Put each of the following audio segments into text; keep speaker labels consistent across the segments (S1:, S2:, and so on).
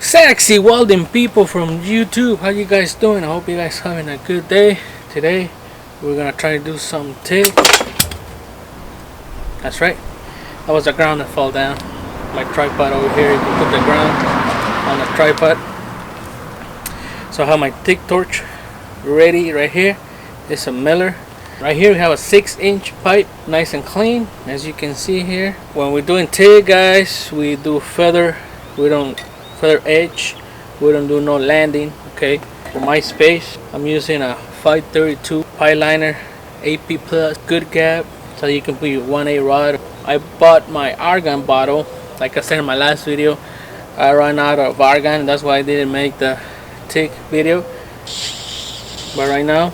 S1: Sexy welding people from YouTube, how you guys doing? I hope you guys having a good day. Today we're gonna try to do some TIG. That's right, that was the ground that fell down. My tripod over here, you can put the ground on the tripod. So I have my TIG torch ready right here. It's a miller. Right here we have a 6-inch pipe, nice and clean. As you can see here, when we're doing TIG, guys, we do feather. We don't feather edge. We don't do no landing. Okay. For my space, I'm using a 532 pipe liner, AP plus, good gap, so you can put your 1A rod. I bought my argon bottle. Like I said in my last video, I ran out of argon. That's why I didn't make the TIG video. But right now,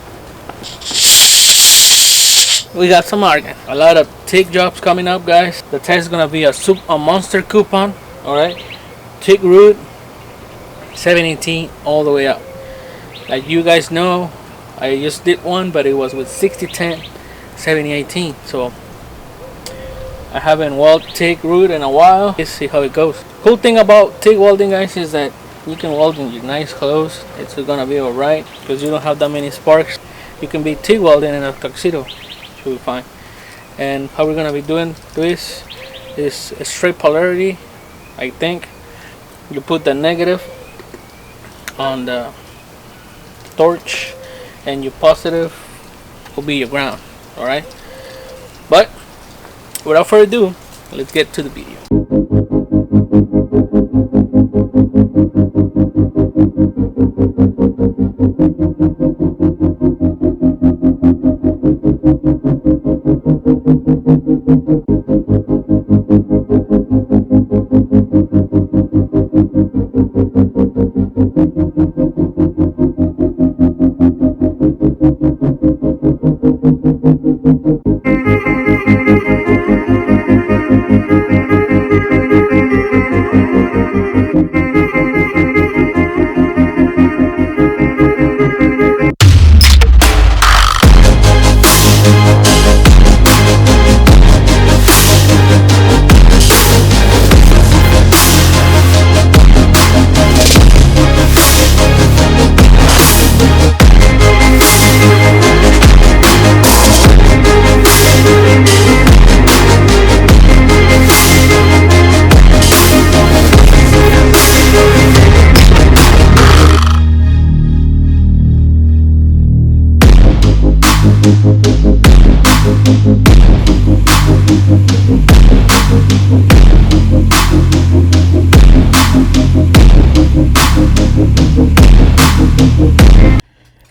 S1: we got some argon. A lot of TIG jobs coming up, guys. The test is gonna be a monster coupon. All right, Tig Root 718 all the way up. Like you guys know, I just did one, but it was with 6010 7018. So I haven't welded Tig Root in a while. Let's see how it goes. Cool thing about TIG welding, guys, is that you can weld in your nice clothes. It's gonna be alright because you don't have that many sparks. You can be TIG welding in a tuxedo. Should be fine. And how we're gonna be doing this is a straight polarity. I think you put the negative on the torch and your positive will be your ground. Alright, but without further ado, let's get to the video.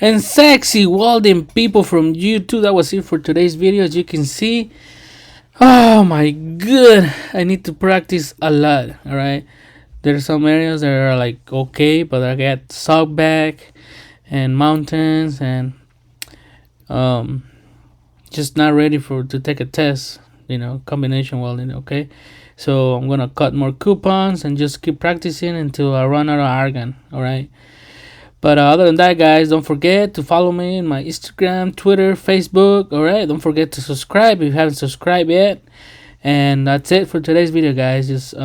S1: And sexy welding people from YouTube, that was it for today's video. As you can see, oh my god, I need to practice a lot. All right, there's some areas that are like okay, but I got salt back and mountains and just not ready to take a test, you know, combination welding. Okay, so I'm gonna cut more coupons and just keep practicing until I run out of argon. All right. But other than that, guys, don't forget to follow me in my Instagram, Twitter, Facebook. All right, don't forget to subscribe if you haven't subscribed yet. And that's it for today's video, guys. Just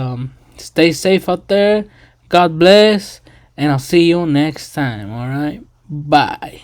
S1: stay safe out there. God bless, and I'll see you next time. All right, bye.